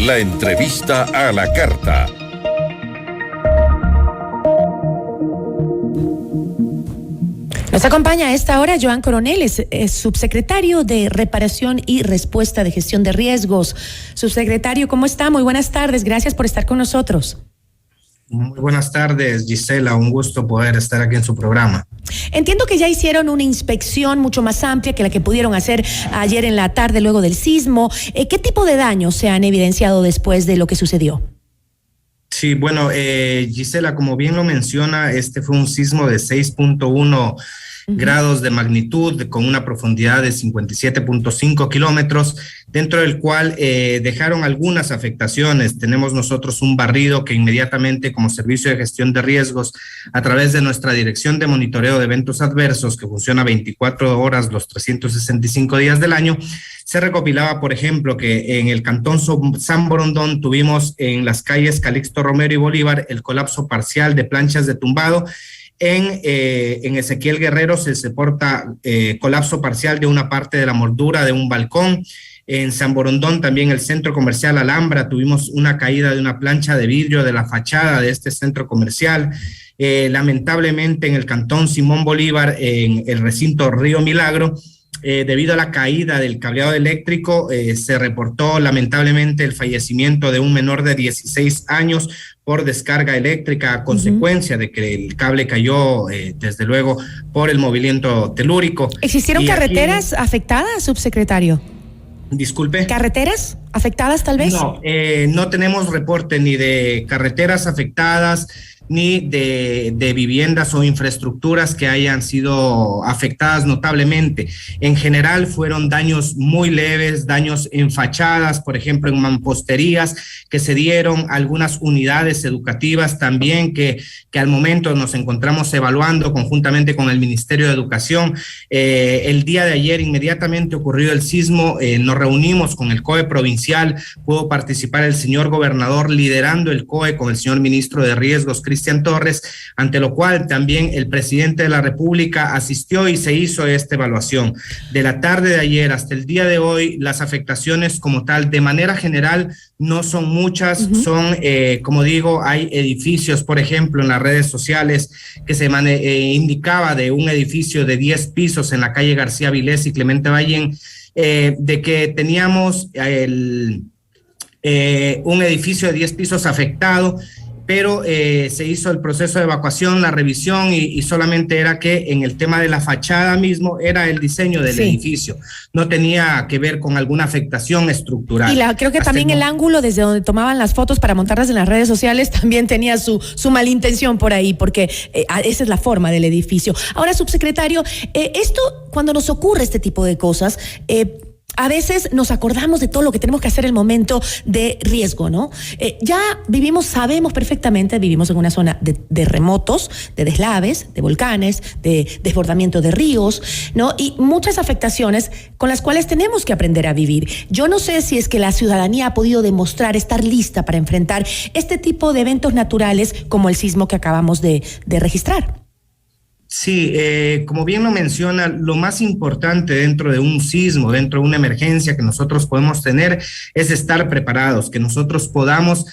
La entrevista a la carta. Nos acompaña a esta hora Joan Coronel, es subsecretario de Reparación y Respuesta de Gestión de Riesgos. Subsecretario, ¿cómo está? Muy buenas tardes, gracias por estar con nosotros. Muy buenas tardes, Gisela, un gusto poder estar aquí en su programa. Entiendo que ya hicieron una inspección mucho más amplia que la que pudieron hacer ayer en la tarde luego del sismo. ¿Qué tipo de daños se han evidenciado después de lo que sucedió? Sí, bueno, Gisela, como bien lo menciona, este fue un sismo de 6.1 grados de magnitud con una profundidad de 57.5 kilómetros, dentro del cual dejaron algunas afectaciones. Tenemos nosotros un barrido que inmediatamente, como servicio de gestión de riesgos, a través de nuestra dirección de monitoreo de eventos adversos, que funciona 24 horas los 365 días del año, se recopilaba, por ejemplo, que en el cantón San Borondón tuvimos en las calles Calixto Romero y Bolívar el colapso parcial de planchas de tumbado. En Ezequiel Guerrero se reporta colapso parcial de una parte de la moldura de un balcón. En San Borondón, también el centro comercial Alhambra, tuvimos una caída de una plancha de vidrio de la fachada de este centro comercial. Lamentablemente, en el cantón Simón Bolívar, en el recinto Río Milagro, debido a la caída del cableado eléctrico, se reportó lamentablemente el fallecimiento de un menor de 16 años por descarga eléctrica a consecuencia de que el cable cayó, desde luego, por el movimiento telúrico. ¿Existieron carreteras afectadas, subsecretario? Disculpe. ¿Carreteras afectadas tal vez? No, no tenemos reporte ni de carreteras afectadas, ni de viviendas o infraestructuras que hayan sido afectadas notablemente. En general fueron daños muy leves, daños en fachadas, por ejemplo en mamposterías que se dieron, algunas unidades educativas también que al momento nos encontramos evaluando conjuntamente con el Ministerio de Educación. El día de ayer, inmediatamente ocurrido el sismo, nos reunimos con el COE provincial, pudo participar el señor gobernador liderando el COE con el señor ministro de Riesgos, Cristian Torres, ante lo cual también el presidente de la República asistió y se hizo esta evaluación. De la tarde de ayer hasta el día de hoy, las afectaciones como tal, de manera general, no son muchas, son, como digo, hay edificios, por ejemplo, en las redes sociales que se indicaba de un edificio de 10 pisos en la calle García Vilés y Clemente Ballén, de que teníamos un edificio de 10 pisos afectado, pero se hizo el proceso de evacuación, la revisión y solamente era que en el tema de la fachada mismo era el diseño del edificio, no tenía que ver con algualguna afectación estructural. Y creo que hasta también el ángulo desde donde tomaban las fotos para montarlas en las redes sociales también tenía su malintención por ahí, porque esa es la forma del edificio. Ahora, subsecretario, esto, cuando nos ocurre este tipo de cosas, a veces nos acordamos de todo lo que tenemos que hacer en el momento de riesgo, ¿no? Ya sabemos perfectamente, vivimos en una zona de terremotos, de deslaves, de volcanes, de desbordamiento de ríos, ¿no? Y muchas afectaciones con las cuales tenemos que aprender a vivir. Yo no sé si es que la ciudadanía ha podido demostrar estar lista para enfrentar este tipo de eventos naturales como el sismo que acabamos de registrar. Sí, como bien lo menciona, lo más importante dentro de un sismo, dentro de una emergencia que nosotros podemos tener es estar preparados, que nosotros podamos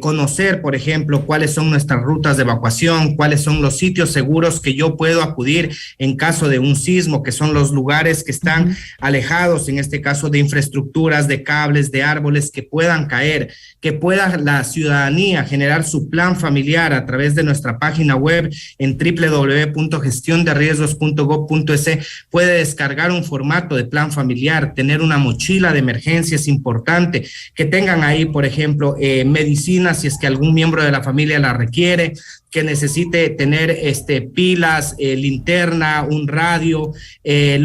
conocer, por ejemplo, cuáles son nuestras rutas de evacuación, cuáles son los sitios seguros que yo puedo acudir en caso de un sismo, que son los lugares que están alejados, en este caso de infraestructuras, de cables, de árboles que puedan caer, que pueda la ciudadanía generar su plan familiar a través de nuestra página web en www.gestionderriesgos.gov.es. Puede descargar un formato de plan familiar, tener una mochila de emergencia es importante, que tengan ahí, por ejemplo, medicinas si es que algún miembro de la familia la requiere, que necesite tener pilas, linterna, un radio, el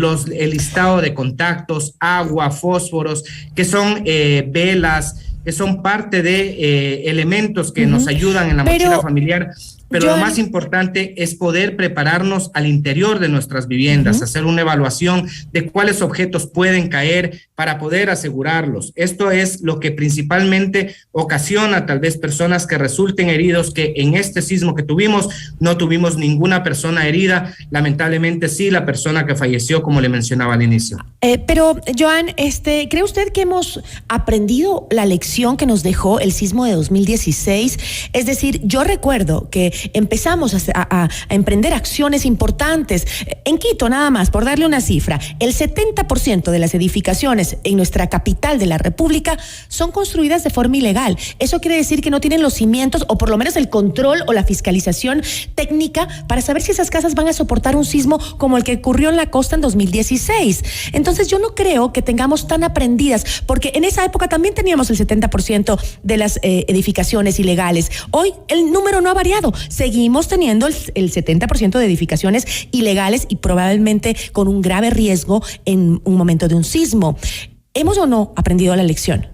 listado de contactos, agua, fósforos, que son velas, que son parte de elementos que nos ayudan en la mochila familiar Pero lo más importante es poder prepararnos al interior de nuestras viviendas, hacer una evaluación de cuáles objetos pueden caer para poder asegurarlos. Esto es lo que principalmente ocasiona tal vez personas que resulten heridos, que en este sismo que tuvimos no tuvimos ninguna persona herida, lamentablemente sí la persona que falleció, como le mencionaba al inicio. Pero Joan, ¿cree usted que hemos aprendido la lección que nos dejó el sismo de 2016? Es decir, yo recuerdo que empezamos a emprender acciones importantes. En Quito, nada más, por darle una cifra, el 70% de las edificaciones en nuestra capital de la República son construidas de forma ilegal. Eso quiere decir que no tienen los cimientos, o por lo menos el control o la fiscalización técnica para saber si esas casas van a soportar un sismo como el que ocurrió en la costa en 2016. Entonces yo no creo que tengamos tan aprendidas, porque en esa época también teníamos el 70% de las edificaciones ilegales. Hoy el número no ha variado. Seguimos teniendo el 70% de edificaciones ilegales y probablemente con un grave riesgo en un momento de un sismo. ¿Hemos o no aprendido la lección?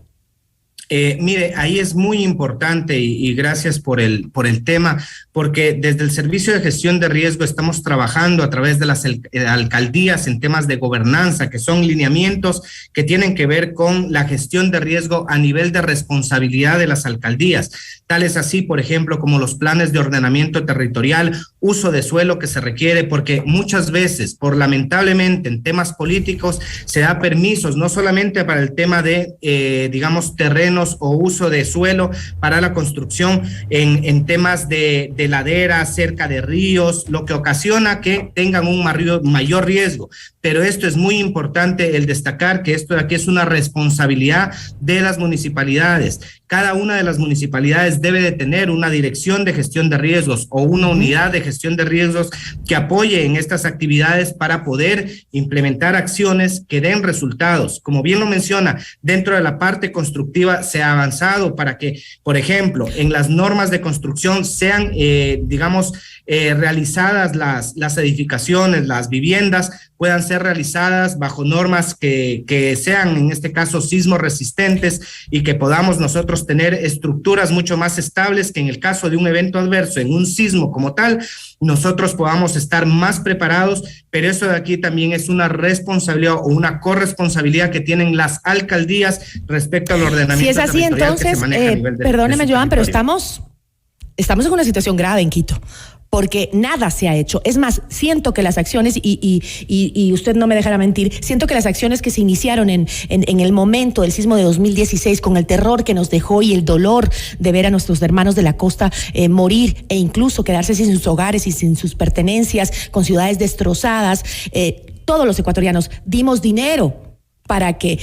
Mire, ahí es muy importante y gracias por el tema, porque desde el Servicio de Gestión de Riesgo estamos trabajando a través de las alcaldías en temas de gobernanza, que son lineamientos que tienen que ver con la gestión de riesgo a nivel de responsabilidad de las alcaldías. Tales así, por ejemplo, como los planes de ordenamiento territorial, uso de suelo que se requiere, porque muchas veces, lamentablemente, en temas políticos se da permisos, no solamente para el tema de, terrenos o uso de suelo para la construcción en temas de laderas, cerca de ríos, lo que ocasiona que tengan un mayor riesgo. Pero esto es muy importante el destacar que esto de aquí es una responsabilidad de las municipalidades. Cada una de las municipalidades debe de tener una dirección de gestión de riesgos o una unidad de gestión de riesgos que apoye en estas actividades para poder implementar acciones que den resultados. Como bien lo menciona, dentro de la parte constructiva se ha avanzado para que, por ejemplo, en las normas de construcción sean, realizadas las edificaciones, las viviendas puedan ser realizadas bajo normas que sean, en este caso, sismo resistentes, y que podamos nosotros tener estructuras mucho más estables, que en el caso de un evento adverso, en un sismo como tal, nosotros podamos estar más preparados. Pero eso de aquí también es una responsabilidad o una corresponsabilidad que tienen las alcaldías respecto al ordenamiento. Si es así, territorial entonces, que se maneja a nivel perdóneme, de Joan, pero territorio. estamos en una situación grave en Quito, porque nada se ha hecho. Es más, siento que las acciones, y usted no me dejará mentir, siento que las acciones que se iniciaron en el momento del sismo de 2016, con el terror que nos dejó y el dolor de ver a nuestros hermanos de la costa morir e incluso quedarse sin sus hogares y sin sus pertenencias, con ciudades destrozadas, todos los ecuatorianos dimos dinero para que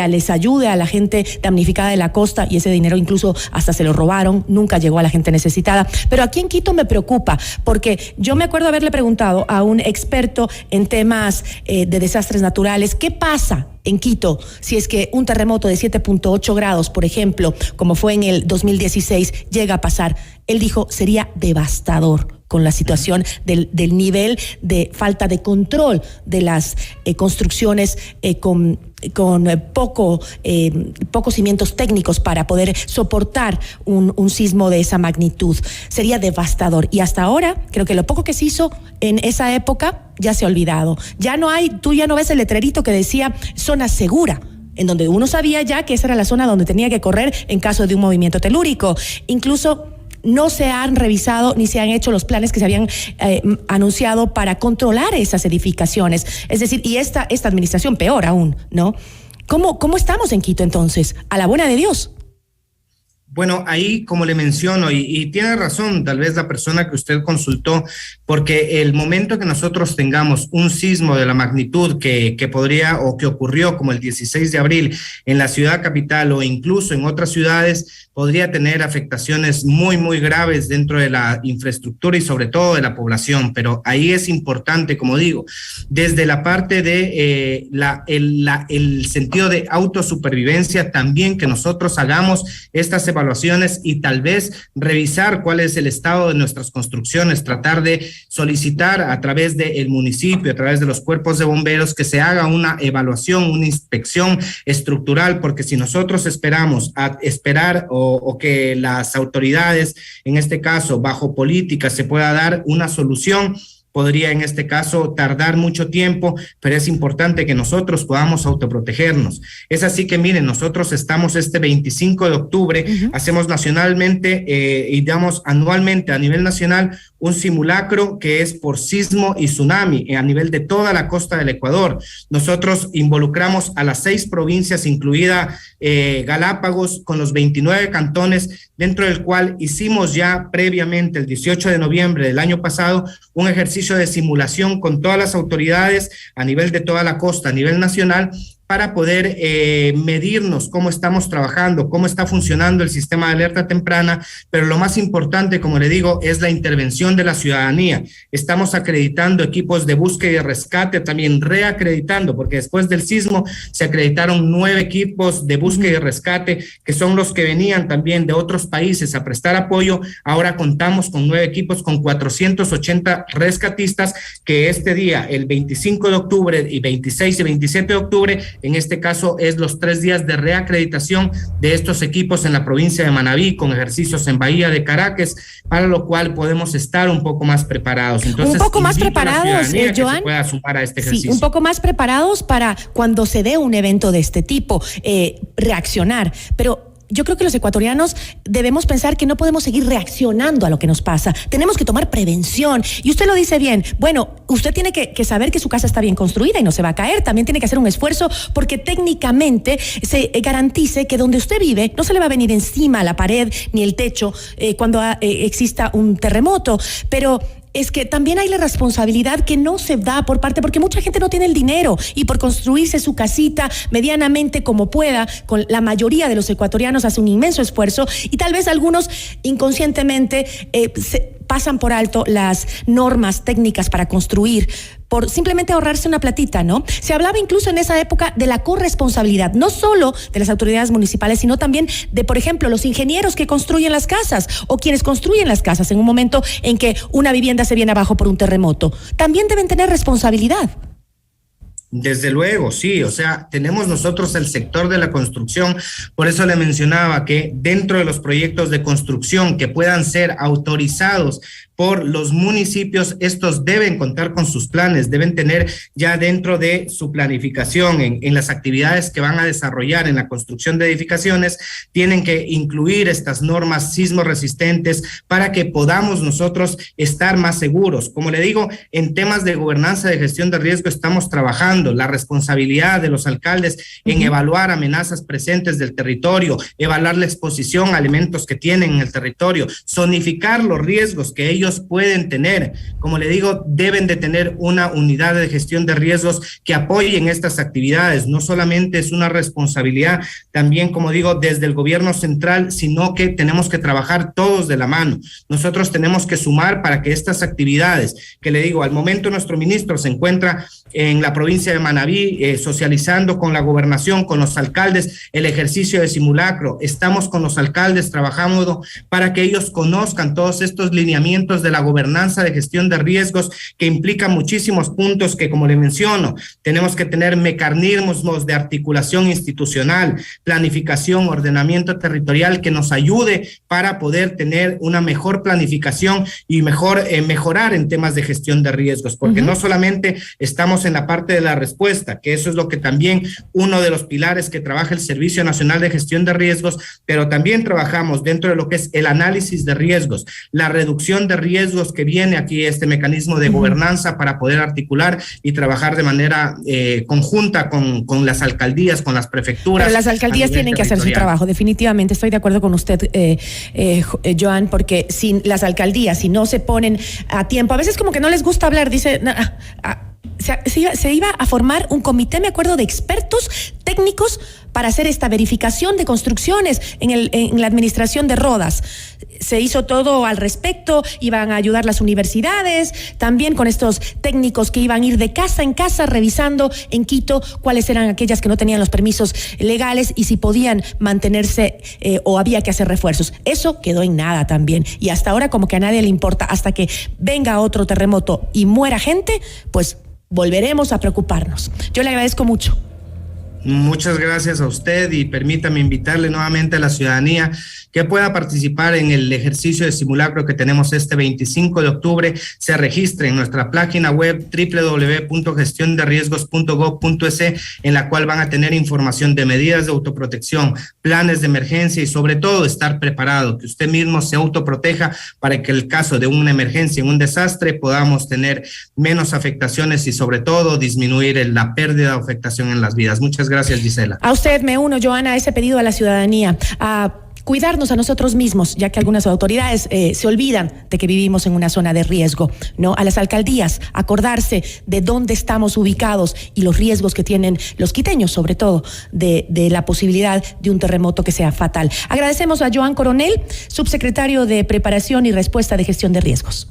les ayude a la gente damnificada de la costa, y ese dinero incluso hasta se lo robaron, nunca llegó a la gente necesitada. Pero aquí en Quito me preocupa, porque yo me acuerdo haberle preguntado a un experto en temas de desastres naturales, ¿qué pasa en Quito si es que un terremoto de 7.8 grados, por ejemplo, como fue en el 2016, llega a pasar? Él dijo, sería devastador, con la situación del nivel de falta de control de las construcciones con pocos cimientos técnicos para poder soportar un sismo de esa magnitud. Sería devastador. Y hasta ahora, creo que lo poco que se hizo en esa época ya se ha olvidado. Tú ya no ves el letrerito que decía zona segura, en donde uno sabía ya que esa era la zona donde tenía que correr en caso de un movimiento telúrico. Incluso no se han revisado ni se han hecho los planes que se habían anunciado para controlar esas edificaciones. Es decir, y esta administración peor aún, ¿no? ¿Cómo estamos en Quito entonces? A la buena de Dios. Bueno, ahí, como le menciono, y tiene razón tal vez la persona que usted consultó, porque el momento que nosotros tengamos un sismo de la magnitud que podría o que ocurrió como el 16 de abril en la ciudad capital o incluso en otras ciudades, podría tener afectaciones muy, muy graves dentro de la infraestructura y sobre todo de la población. Pero ahí es importante, como digo, desde la parte de el sentido de autosupervivencia, también que nosotros hagamos estas evaluaciones evaluaciones y tal vez revisar cuál es el estado de nuestras construcciones, tratar de solicitar a través del municipio, a través de los cuerpos de bomberos, que se haga una evaluación, una inspección estructural, porque si nosotros esperamos o que las autoridades, en este caso bajo política, se pueda dar una solución, podría en este caso tardar mucho tiempo, pero es importante que nosotros podamos autoprotegernos. Es así que miren, nosotros estamos este 25 de octubre, hacemos nacionalmente y damos anualmente a nivel nacional un simulacro que es por sismo y tsunami a nivel de toda la costa del Ecuador. Nosotros involucramos a las 6 provincias, incluida Galápagos, con los 29 cantones, dentro del cual hicimos ya previamente el 18 de noviembre del año pasado un ejercicio de simulación con todas las autoridades a nivel de toda la costa, a nivel nacional, para poder medirnos cómo estamos trabajando, cómo está funcionando el sistema de alerta temprana, pero lo más importante, como le digo, es la intervención de la ciudadanía. Estamos acreditando equipos de búsqueda y rescate, también reacreditando, porque después del sismo se acreditaron 9 equipos de búsqueda y rescate, que son los que venían también de otros países a prestar apoyo. Ahora contamos con 9 equipos, con 480 rescatistas, que este día, el 25 de octubre y 26 y 27 de octubre, en este caso es los 3 días de reacreditación de estos equipos en la provincia de Manabí, con ejercicios en Bahía de Caracas, para lo cual podemos estar un poco más preparados. Entonces, un poco más preparados, Joan. Se pueda sumar a este ejercicio. Sí, un poco más preparados para cuando se dé un evento de este tipo, reaccionar. Pero yo creo que los ecuatorianos debemos pensar que no podemos seguir reaccionando a lo que nos pasa. Tenemos que tomar prevención. Y usted lo dice bien. Bueno, usted tiene que saber que su casa está bien construida y no se va a caer. También tiene que hacer un esfuerzo porque técnicamente se garantice que donde usted vive no se le va a venir encima la pared ni el techo cuando exista un terremoto. Pero es que también hay la responsabilidad que no se da por parte, porque mucha gente no tiene el dinero y por construirse su casita medianamente como pueda, con la mayoría de los ecuatorianos hace un inmenso esfuerzo y tal vez algunos inconscientemente pasan por alto las normas técnicas para construir, por simplemente ahorrarse una platita, ¿no? Se hablaba incluso en esa época de la corresponsabilidad, no solo de las autoridades municipales, sino también de, por ejemplo, los ingenieros que construyen las casas o quienes construyen las casas en un momento en que una vivienda se viene abajo por un terremoto. También deben tener responsabilidad. Desde luego, sí, o sea, tenemos nosotros el sector de la construcción, por eso le mencionaba que dentro de los proyectos de construcción que puedan ser autorizados por los municipios, estos deben contar con sus planes, deben tener ya dentro de su planificación en las actividades que van a desarrollar en la construcción de edificaciones, tienen que incluir estas normas sismo resistentes para que podamos nosotros estar más seguros. Como le digo, en temas de gobernanza de gestión de riesgo estamos trabajando, la responsabilidad de los alcaldes en evaluar amenazas presentes del territorio, evaluar la exposición a elementos que tienen en el territorio, zonificar los riesgos que ellos pueden tener. Como le digo, deben de tener una unidad de gestión de riesgos que apoyen estas actividades. No solamente es una responsabilidad también, como digo, desde el gobierno central, sino que tenemos que trabajar todos de la mano. Nosotros tenemos que sumar para que estas actividades, que le digo, al momento nuestro ministro se encuentra en la provincia de Manabí, socializando con la gobernación, con los alcaldes, el ejercicio de simulacro. Estamos con los alcaldes trabajando para que ellos conozcan todos estos lineamientos de la gobernanza de gestión de riesgos, que implica muchísimos puntos que, como le menciono, tenemos que tener mecanismos de articulación institucional, planificación, ordenamiento territorial que nos ayude para poder tener una mejor planificación y mejorar en temas de gestión de riesgos, porque no solamente estamos en la parte de la respuesta, que eso es lo que también uno de los pilares que trabaja el Servicio Nacional de Gestión de Riesgos, pero también trabajamos dentro de lo que es el análisis de riesgos, la reducción de riesgos, que viene aquí este mecanismo de gobernanza para poder articular y trabajar de manera conjunta con las alcaldías, con las prefecturas. Pero las alcaldías tienen que hacer su trabajo, definitivamente, estoy de acuerdo con usted, Joan, porque sin las alcaldías, si no se ponen a tiempo, a veces como que no les gusta hablar, dice... se iba a formar un comité, me acuerdo, de expertos técnicos para hacer esta verificación de construcciones en la administración de Rodas. Se hizo todo al respecto, iban a ayudar las universidades, también con estos técnicos que iban a ir de casa en casa revisando en Quito cuáles eran aquellas que no tenían los permisos legales y si podían mantenerse o había que hacer refuerzos. Eso quedó en nada también, y hasta ahora como que a nadie le importa. Hasta que venga otro terremoto y muera gente, pues volveremos a preocuparnos. Yo le agradezco mucho. Muchas gracias a usted, y permítame invitarle nuevamente a la ciudadanía que pueda participar en el ejercicio de simulacro que tenemos este 25 de octubre. Se registre en nuestra página web www.gestionderriesgos.gov.es, en la cual van a tener información de medidas de autoprotección, planes de emergencia y sobre todo estar preparado, que usted mismo se autoproteja para que en el caso de una emergencia, en un desastre, podamos tener menos afectaciones y sobre todo disminuir la pérdida o afectación en las vidas. Muchas gracias, Gisela. A usted me uno, Joana, a ese pedido a la ciudadanía, a cuidarnos a nosotros mismos, ya que algunas autoridades se olvidan de que vivimos en una zona de riesgo, ¿no? A las alcaldías, acordarse de dónde estamos ubicados y los riesgos que tienen los quiteños, sobre todo, de la posibilidad de un terremoto que sea fatal. Agradecemos a Joan Coronel, subsecretario de Preparación y Respuesta de Gestión de Riesgos.